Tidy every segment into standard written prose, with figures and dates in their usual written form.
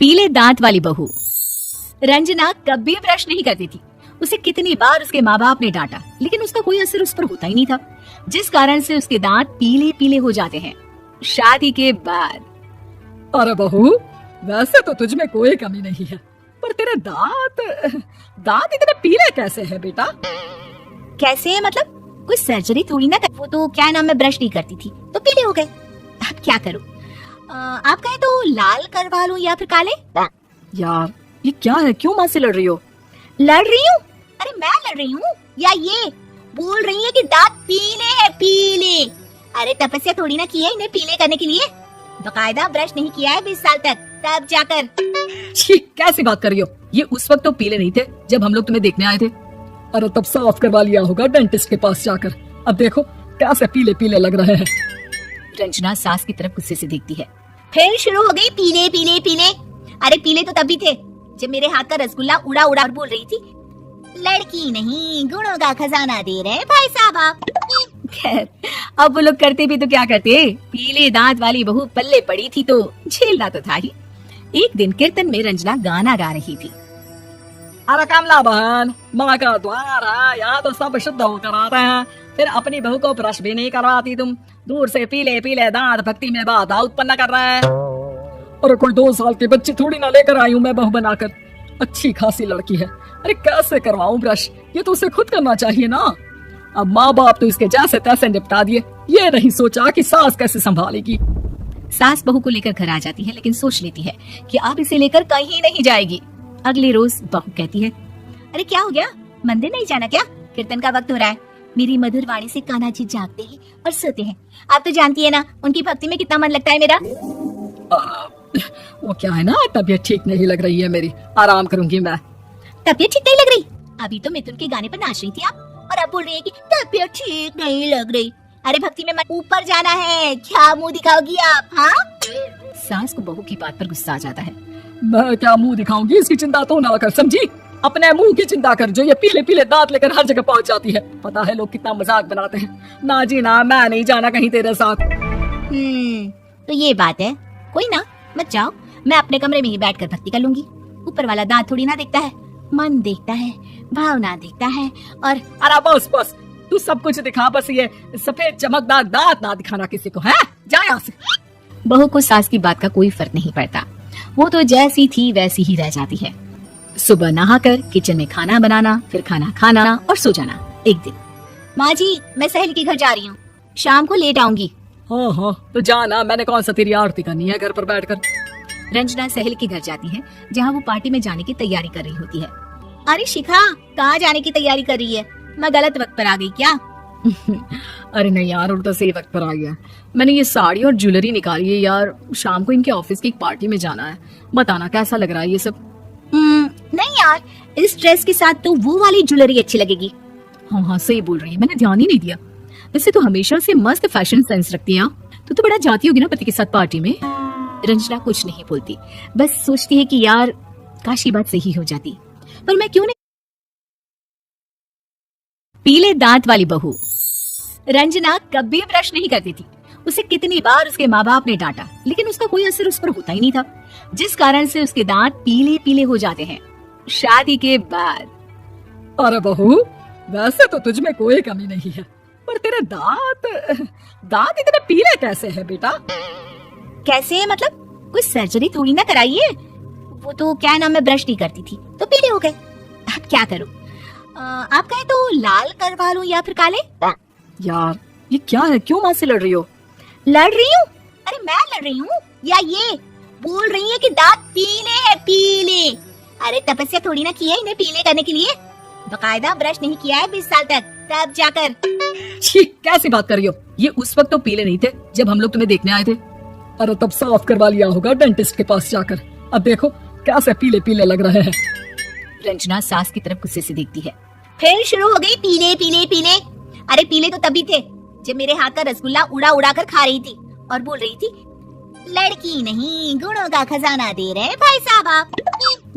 पीले दांत वाली बहू। रंजना कभी ब्रश नहीं करती थी। उसे कितनी बार उसके माँ बाप ने डांटा, लेकिन उसका कोई असर उस पर होता ही नहीं था, जिस कारण से उसके दांत पीले पीले हो जाते हैं। शादी के बाद अरे बहू, वैसे तो तुझ में कोई कमी नहीं है, पर तेरे दांत इतने पीले कैसे हैं बेटा? कैसे है मतलब? कोई सर्जरी थोड़ी ना कर, वो तो क्या नाम है, ब्रश नहीं करती थी तो पीले हो गए। अब क्या करूं? आप कहे तो लाल करवा लूं या फिर काले? यार ये क्या है, क्यों माँ से लड़ रही हो? लड़ रही हूँ? अरे मैं लड़ रही हूँ या ये बोल रही है कि दांत पीले हैं, पीले। अरे तपस्या थोड़ी ना की है इन्हें पीले करने के लिए, बकायदा ब्रश नहीं किया है 20 साल तक, तब जाकर। छी, कैसी बात कर रही हो? ये उस वक्त तो पीले नहीं थे जब हम लोग तुम्हें देखने आए थे। अरे तब साफ करवा लिया होगा डेंटिस्ट के पास जाकर। अब देखो कैसे पीले पीले लग रहे हैं। रंजना सास की तरफ गुस्से से देखती है। फिर शुरू हो गई पीले पीले पीले। अरे पीले तो तब भी थे जब मेरे हाथ का रसगुल्ला उड़ा उड़ा और बोल रही थी, लड़की नहीं गुणों का खजाना दे रहे भाई साहब आप। खैर अब वो लोग करते भी तो क्या करते, पीले दांत वाली बहू पल्ले पड़ी थी तो झेलना तो था ही। एक दिन कीर्तन में रंजना गाना गा रही थी। अरे कमला बहन, माँ का द्वार है, यहाँ तो सब शुद्ध होकर आते हैं, फिर अपनी बहू को ब्रश भी नहीं करवाती तुम। दूर से पीले पीले दांत भक्ति में बाधा उत्पन्न कर रहे हैं। अरे कोई 2 साल के बच्चे थोड़ी ना लेकर आई हूँ मैं बहू बनाकर। अच्छी खासी लड़की है, अरे कैसे करवाऊं ब्रश? ये तो उसे खुद करना चाहिए ना। अब माँ बाप तो इसके जैसे तैसे निपटा दिए, ये नहीं सोचा कि सास कैसे संभालेगी। सास बहू को लेकर घर आ जाती है, लेकिन सोच लेती है कि अब इसे लेकर कहीं नहीं जाएगी। अगले रोज बहू कहती है, अरे क्या हो गया, मंदिर नहीं जाना क्या? कीर्तन का वक्त हो रहा है। मेरी मधुर वाणी से कान्हा जी जागते हैं और सोते हैं। आप तो जानती है ना उनकी भक्ति में कितना मन लगता है मेरा। वो क्या है ना, तबीयत ठीक नहीं लग रही है मेरी, आराम करूंगी मैं। तबीयत ठीक नहीं लग रही? अभी तो मिथुन के गाने पर नाच रही थी आप, और अब बोल रही है कि तबीयत ठीक नहीं लग रही। अरे भक्ति में ऊपर जाना है, क्या मुंह दिखाओगी आप? हाँ? सास को बहू की बात पर गुस्सा आ जाता है। मैं क्या मुंह दिखाऊंगी, इसकी चिंता तो ना कर, समझी? अपने मुंह की चिंता कर, जो ये पीले पीले दांत लेकर हर जगह पहुंच जाती है। पता है लोग कितना मजाक बनाते हैं। ना जी ना, मैं नहीं जाना कहीं तेरे साथ। तो ये बात है, कोई ना, मत जाओ, मैं अपने कमरे में ही बैठकर भक्ति कर लूंगी। ऊपर वाला दांत थोड़ी ना देखता है, मन देखता है, भावना देखता है। और अरे बस बस, तू सब कुछ दिखा, बस ये सफेद चमकदार दांत ना दिखाना किसी को, है? जा यहाँ से। बहू को सास की बात का कोई फर्क नहीं पड़ता, वो तो जैसी थी वैसी ही रह जाती है। सुबह नहाकर किचन में खाना बनाना, फिर खाना खाना और सो जाना। एक दिन, माँ जी मैं सहेली के घर जा रही हूँ, शाम को लेट आऊंगी। हाँ हाँ तो जाना, मैंने कौन सा तेरी आरती करनी है घर पर बैठकर। रंजना सहेली के घर जाती है, जहाँ वो पार्टी में जाने की तैयारी कर रही होती है। अरे शिखा, कहाँ जाने की तैयारी कर रही है? मैं गलत वक्त पर आ गई क्या? अरे नहीं यार, उल्टा सही वक्त पर आ गया। मैंने ये साड़ी और ज्वेलरी निकाली है यार, शाम को इनके ऑफिस की एक पार्टी में जाना है। बताना कैसा लग रहा है ये सब? नहीं यार, इस ड्रेस के साथ तो वो वाली ज्वेलरी अच्छी लगेगी। हाँ हाँ सही बोल रही है, मैंने ध्यान ही नहीं दिया। वैसे तो हमेशा से मस्त फैशन सेंस रखती है। तो बड़ा जाती होगी ना पति के साथ पार्टी में। रंजना कुछ नहीं बोलती, बस सोचती है कि यार काश ये बात सही हो जाती, पर मैं क्यों नहीं। पीले दांत वाली बहू। रंजना कभी ब्रश नहीं करती थी। उसे कितनी बार उसके माँ बाप ने डांटा, लेकिन उसका कोई असर उस पर होता ही नहीं था, जिस कारण से उसके दांत पीले पीले हो जाते हैं। शादी के बाद अरे बहू, वैसे तो तुझ में कोई कमी नहीं है, पर तेरे दांत इतने पीले कैसे हैं बेटा? कैसे है मतलब? कोई सर्जरी थोड़ी ना कराई है, वो तो क्या नाम है, ब्रश नहीं करती थी तो पीले हो गए। अब क्या करूं? आप कहे तो लाल करवा लूं या फिर काले? यार ये क्या है, क्यों माँ से लड़ रही हो? लड़ रही हूँ? अरे मैं लड़ रही हूँ या ये बोल रही है कि दांत पीले हैं, पीले। अरे तपस्या थोड़ी ना की है इन्हें पीले करने के लिए, बकायदा ब्रश नहीं किया है 20 साल तक, तब जाकर। छी, कैसी बात कर रही हो? ये उस वक्त तो पीले नहीं थे जब हम लोग तुम्हें देखने आए थे। अरे तब साफ करवा लिया होगा डेंटिस्ट के पास जाकर। अब देखो कैसे पीले पीले लग रहे हैं। रंजना सास की तरफ गुस्से से देखती है। फिर शुरू हो गई पीले पीले पीले। अरे पीले तो तभी थे जब मेरे हाथ का रसगुल्ला उड़ा उड़ा कर खा रही थी और बोल रही थी, लड़की नहीं गुणों का खजाना दे रहे भाई साहब आप।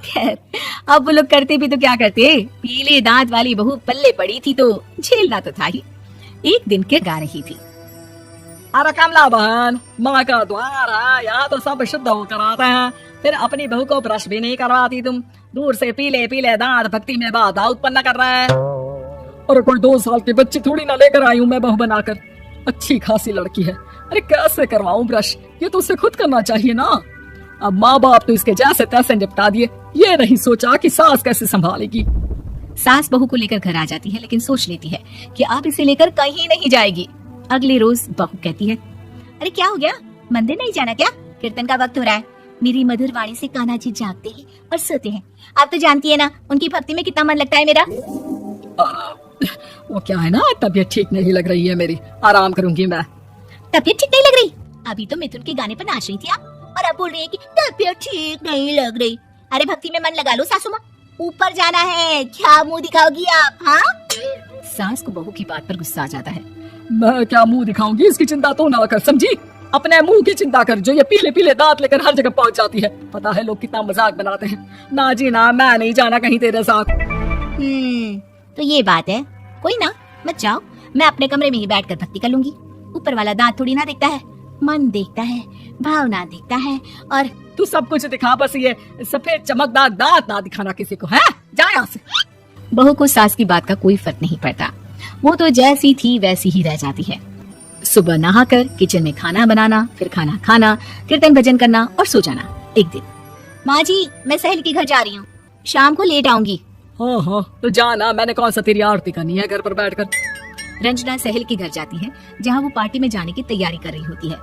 खैर अब वो लोग करते भी तो क्या करते, पीले दांत वाली बहू पल्ले पड़ी थी तो झेलना तो था ही। एक दिन के गा रही थी, अरे कमला बहन, माँ का द्वार है, यहाँ तो सब शुद्ध होकर आते हैं, फिर अपनी बहू को ब्रश भी नहीं करवाती तुम। दूर से पीले पीले दांत, भक्ति में बाधा उत्पन्न कर रहा है। अरे कोई 2 साल की बच्ची थोड़ी ना लेकर आई हूँ मैं बहू बनाकर। अच्छी खासी लड़की है, अरे कैसे करवाऊं ब्रश, ये तो उसे खुद करना चाहिए ना। अब माँ बाप तो इसके जैसे तैसे निपटा दिए, ये नहीं सोचा कि सास कैसे संभालेगी। सास बहू को लेकर घर आ जाती है, लेकिन सोच लेती है कि अब इसे लेकर कहीं नहीं जाएगी। अगले रोज बहू कहती है, अरे क्या हो गया, मंदिर नहीं जाना क्या? कीर्तन का वक्त हो रहा है। मेरी मधुर वाणी से कान्हा जी जागते हैं और सोते हैं। आप तो जानती है ना उनकी भक्ति में कितना मन लगता है मेरा। वो क्या है ना, तबीयत ठीक नहीं लग रही है मेरी, आराम करूंगी मैं। तबीयत ठीक नहीं लग रही? अभी तो मिथुन के गाने पर नाच रही थी आप, और अब बोल रही है कि तबीयत ठीक नहीं लग रही। अरे भक्ति में मन लगा लो सासू माँ, ऊपर जाना है, क्या मुंह दिखाओगी आप? हाँ, सास को बहू की बात पर गुस्सा आ जाता है। मैं क्या मुंह दिखाऊंगी, इसकी चिंता तो ना कर, समझी? अपने मुंह की चिंता कर, जो ये पीले पीले दांत लेकर हर जगह पहुंच जाती है। पता है लोग कितना मजाक बनाते हैं। ना जी ना, मैं नहीं जाना कहीं तेरे साथ। तो ये बात है, कोई ना, मत जाओ, मैं अपने कमरे में ही बैठकर भक्ति कर लूंगी। ऊपर वाला दांत थोड़ी ना देखता है, मन देखता है, भावना देखता है। और तू सब कुछ दिखा, बस ये सफेद चमकदार दांत ना दिखाना किसी को, है? जा यहाँ से। बहू को सास की बात का कोई फर्क नहीं पड़ता, वो तो जैसी थी वैसी ही रह जाती है। सुबह नहाकर किचन में खाना बनाना, फिर खाना खाना, कीर्तन भजन करना और सो जाना। एक दिन, माँ जी मैं सहेली के घर जा रही हूँ, शाम को लेट आऊंगी। हाँ हाँ तो जाना, मैंने कौन सा तेरी आरती करनी है घर पर बैठकर। रंजना सहेली के घर जाती है, जहाँ वो पार्टी में जाने की तैयारी कर रही होती है।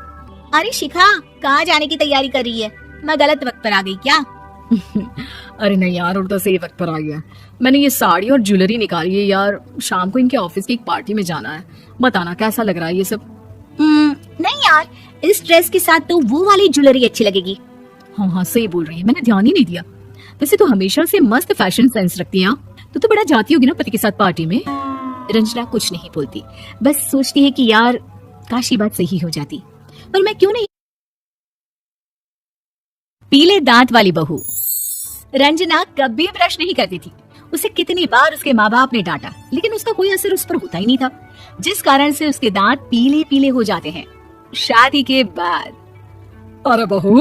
अरे शिखा, कहाँ जाने की तैयारी कर रही है? मैं गलत वक्त पर आ गई क्या? अरे नहीं यार, उल्टा सही वक्त पर आ गया। मैंने ये साड़ी और ज्वेलरी निकाली है यार, शाम को इनके ऑफिस की एक पार्टी में जाना है। बताना कैसा लग रहा है ये सब? नहीं यार, इस ड्रेस के साथ तो वो वाली ज्वेलरी अच्छी लगेगी। हाँ हाँ सही बोल रही है, मैंने ध्यान ही नहीं दिया। वैसे तो हमेशा से मस्त फैशन सेंस रखती है। तो बड़ा जाती होगी ना पति के साथ पार्टी में। रंजना कुछ नहीं बोलती, बस सोचती है कि यार काश ये बात सही हो जाती, पर मैं क्यों नहीं। पीले दांत वाली बहू। रंजना कभी ब्रश नहीं करती थी। उसे कितनी बार उसके माँ बाप ने डांटा, लेकिन उसका कोई असर उस पर होता ही नहीं था, जिस कारण से उसके दांत पीले पीले हो जाते हैं। शादी के बाद। अरे बहू,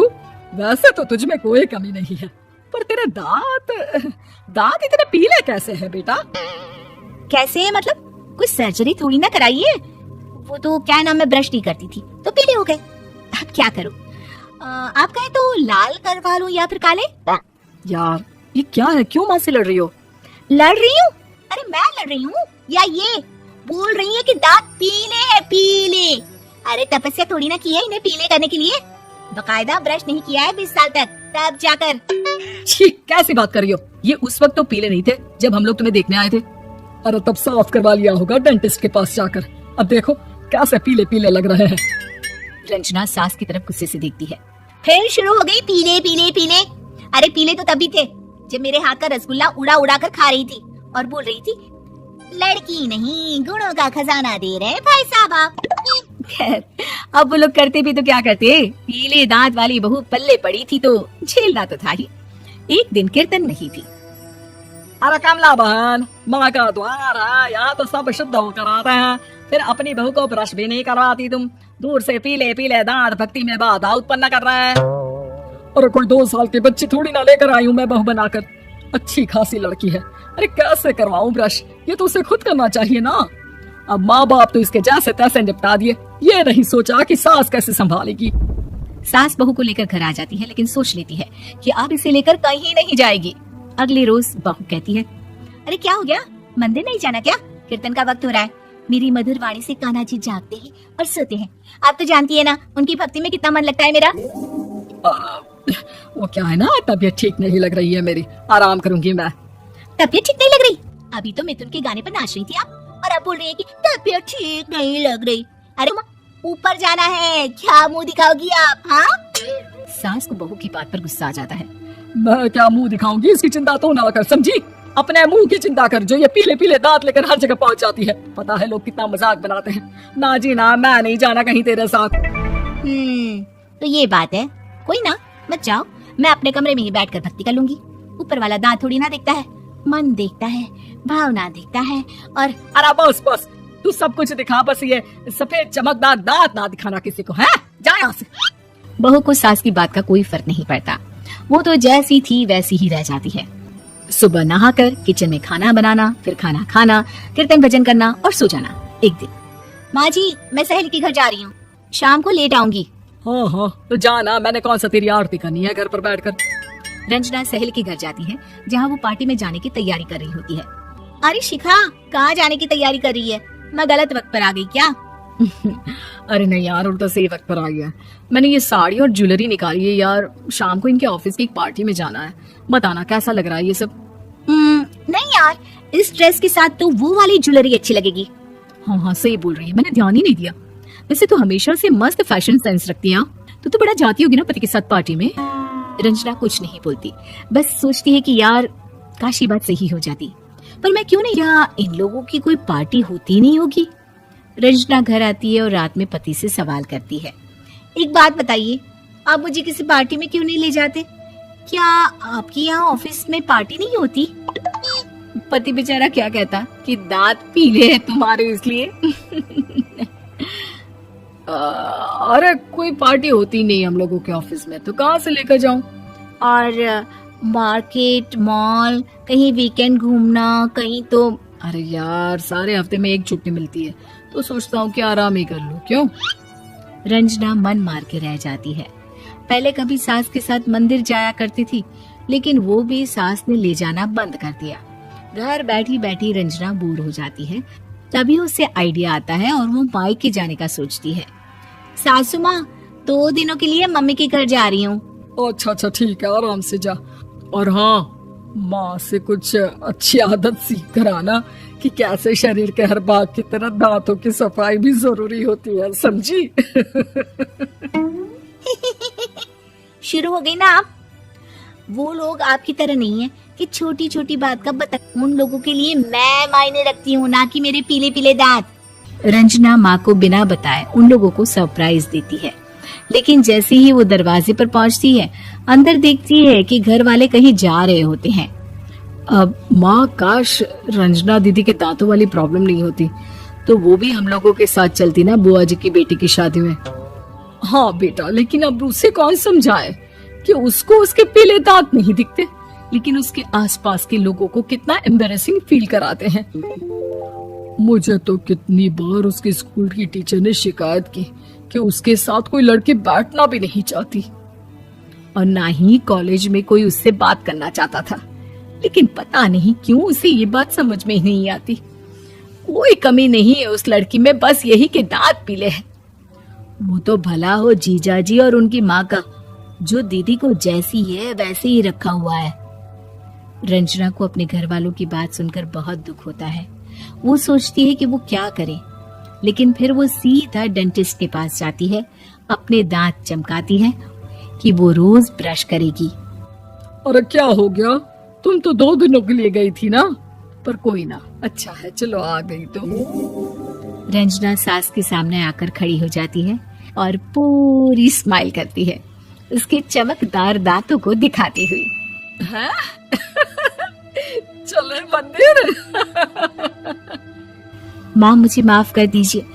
वैसे तो तुझ में कोई कमी नहीं है, पर तेरे दांत इतने पीले कैसे हैं बेटा? कैसे है मतलब? कोई सर्जरी थोड़ी ना कराई है। वो तो क्या नाम, मैं ब्रश नहीं करती थी तो पीले हो गए। अब क्या करूं? आप कहें तो लाल करवा लूं या फिर काले? यार ये क्या है, क्यों माँ से लड़ रही हो? लड़ रही हूँ? अरे मैं लड़ रही हूँ या ये बोल रही है कि दांत पीले है, पीले। अरे तपस्या थोड़ी ना की है इन्हें पीले करने के लिए, बकायदा ब्रश नहीं किया है 20 साल तक, तब जाकर। छी, कैसी बात कर रही हो? ये उस वक्त तो पीले नहीं थे जब हम लोग तुम्हें देखने आए थे। अरे तब साफ करवा लिया होगा डेंटिस्ट के पास जाकर। अब देखो कैसे पीले पीले लग रहे हैं। रंजना सास की तरफ गुस्से से देखती है। फिर शुरू हो गई पीले पीले पीले। अरे पीले तो तभी थे जब मेरे हाथ का रसगुल्ला उड़ा उड़ा कर खा रही थी और बोल रही थी, लड़की नहीं गुणों का खजाना दे रहे भाई साहब आप। खैर अब वो लोग करते भी तो क्या करते, पीले दांत वाली बहू पल्ले पड़ी थी तो झेलना तो था ही। एक दिन कीर्तन नहीं थी। अरे कमला बहन, माँ का द्वार है, यहाँ तो सब शुद्ध होकर आते हैं। फिर अपनी बहू को ब्रश भी नहीं करवाती तुम। दूर से पीले पीले दांत, भक्ति में बाधा उत्पन्न कर रहा है। अरे कोई 2 साल की बच्ची थोड़ी ना लेकर आई हूँ मैं बहू बनाकर। अच्छी खासी लड़की है, अरे कैसे करवाऊं ब्रश, ये तो उसे खुद करना चाहिए ना। अब माँ बाप तो इसके जैसे तैसे निपटा दिए, ये नहीं सोचा कि सास कैसे संभालेगी। सास बहू को लेकर घर आ जाती है, लेकिन सोच लेती है कि अब इसे लेकर कहीं नहीं जाएगी। अगले रोज बहू कहती है, अरे क्या हो गया, मंदिर नहीं जाना क्या? कीर्तन का वक्त हो रहा है। मेरी मधुर वाणी से कान्हा जी जागते हैं और सोते हैं। आप तो जानती है ना उनकी भक्ति में कितना मन लगता है मेरा। वो क्या है ना, तबीयत ठीक नहीं लग रही है मेरी, आराम करूंगी मैं। तबीयत ठीक नहीं लग रही? अभी तो मिथुन के गाने पर नाच रही थी आप, और अब बोल रही है कि तबीयत ठीक नहीं लग रही। अरे ऊपर जाना है, क्या मुंह दिखाओगी आप? हाँ, सास को बहू की बात पर गुस्सा आ जाता है। मैं क्या मुंह दिखाऊंगी, इसकी चिंता तो ना कर, समझी? अपने मुंह की चिंता कर, जो ये पीले पीले दांत लेकर हर जगह पहुंच जाती है। पता है लोग कितना मजाक बनाते हैं। ना जी ना, मैं नहीं जाना कहीं तेरे साथ। तो ये बात है, कोई ना, मत जाओ, मैं अपने कमरे में ही बैठकर भक्ति कर लूंगी। ऊपर वाला दांत थोड़ी ना देखता है, मन देखता है, भावना देखता है। और अरे बस बस, तू सब कुछ दिखा, बस ये सफेद चमकदार दांत ना दिखाना किसी को, है? जा यहाँ से। बहू को सास की बात का कोई फर्क नहीं पड़ता, वो तो जैसी थी वैसी ही रह जाती है। सुबह नहाकर किचन में खाना बनाना, फिर खाना खाना, कीर्तन भजन करना और सो जाना। एक दिन, माँ जी मैं सहेली के घर जा रही हूँ, शाम को लेट आऊंगी। हाँ हाँ तो जाना, मैंने कौन सा तेरी आरती करनी है घर पर बैठकर। रंजना सहेली के घर जाती है जहाँ वो पार्टी में जाने की तैयारी कर रही होती है। अरे शिखा, कहाँ जाने की तैयारी कर रही है? मैं गलत वक्त पर आ गई क्या? अरे नहीं यार, उल्टा सही वक्त पर आ गया। मैंने ये साड़ी और ज्वेलरी निकाली है यार, शाम को इनके ऑफिस की एक पार्टी में जाना है। बताना कैसा लग रहा है ये सब? नहीं यार, इस ड्रेस के साथ तो वो वाली ज्वेलरी अच्छी लगेगी। हाँ हाँ सही बोल रही है, मैंने ध्यान ही नहीं दिया। वैसे तो हमेशा से मस्त फैशन सेंस रखती है। तो बड़ा जाती होगी ना पति के साथ पार्टी में। रंजना कुछ नहीं बोलती, बस सोचती है कि यार काश ये बात सही हो जाती, पर मैं क्यों नहीं, या इन लोगों की कोई पार्टी होती नहीं होगी। रंजना घर आती है और रात में पति से सवाल करती है, एक बात बताइए, आप मुझे किसी पार्टी में क्यों नहीं ले जाते? क्या आपके यहाँ ऑफिस में पार्टी नहीं होती? पति बेचारा क्या कहता कि दांत पीले हैं तुम्हारे इसलिए। अरे कोई पार्टी होती नहीं हम लोगों के ऑफिस में, तो कहाँ से लेकर जाऊं? और मार्केट, मॉल, कहीं वीकेंड घूमना, कहीं तो। अरे यार सारे हफ्ते में एक छुट्टी मिलती है, तो सोचता हूँ कि आराम ही कर लूं। क्यों? रंजना मन मार के रह जाती है। पहले कभी सास के साथ मंदिर जाया करती थी, लेकिन वो भी सास ने ले जाना बंद कर दिया। घर बैठी बैठी रंजना बोर हो जाती है। तभी उसे आइडिया आता है और वो मायके जाने का सोचती है। सासू माँ, 2 दिनों के लिए मम्मी के घर जा रही हूँ। अच्छा अच्छा ठीक है, आराम से जा। और हाँ, माँ से कुछ अच्छी आदत सीख कर आना कि कैसे शरीर के हर भाग की तरह दांतों की सफाई भी जरूरी होती है, समझी? शुरू हो गई ना आप? वो लोग आपकी तरह नहीं है कि छोटी छोटी बात का बता। उन लोगों के लिए मैं मायने रखती हूँ, ना कि मेरे पीले पीले दांत। रंजना माँ को बिना बताए उन लोगों को सरप्राइज देती है, लेकिन जैसे ही वो दरवाजे पर पहुंचती है, अंदर देखती है कि घर वाले कहीं जा रहे होते हैं। अब माँ, काश रंजना दीदी के दांतों वाली प्रॉब्लम नहीं होती, तो वो भी हम लोगों के साथ चलती ना बुआ जी की बेटी की शादी में। हाँ बेटा, लेकिन अब उसे कौन समझाए कि उसको उसके पीले दांत नहीं दिखते, लेकिन उसके आसपास के लोगों को कितना एम्बैरेसिंग फील कराते हैं। मुझे तो कितनी बार उसके स्कूल की टीचर ने शिकायत की कि उसके साथ कोई लड़की बैठना भी नहीं चाहती, और ना ही कॉलेज में कोई उससे बात करना चाहता था। लेकिन पता नहीं क्यों उसे ये बात समझ में ही नहीं आती। कोई कमी नहीं है उस लड़की में, बस यही कि दांत पीले हैं। वो तो भला हो जीजा जी और उनकी माँ का, जो दीदी को जैसी है वैसे ही रखा हुआ है। रंजना को अपने घर वालों की बात सुनकर बहुत दुख होता है। वो सोचती है कि वो क्या करे, लेकिन फिर वो सीधा डेंटिस्ट के पास जाती है, अपने दांत चमकाती है कि वो रोज ब्रश करेगी। अरे क्या हो गया, तुम तो 2 दिनों के लिए गई थी ना, पर कोई ना, अच्छा है चलो आ गई तो। रंजना सास के सामने आकर खड़ी हो जाती है और पूरी स्माइल करती है, उसके चमकदार दांतों को दिखाती हुई। है? चले मंदिर। माँ मुझे माफ कर दीजिए,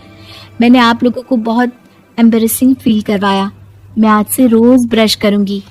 मैंने आप लोगों को बहुत एम्बैरेसिंग फील करवाया। मैं आज से रोज ब्रश करूंगी।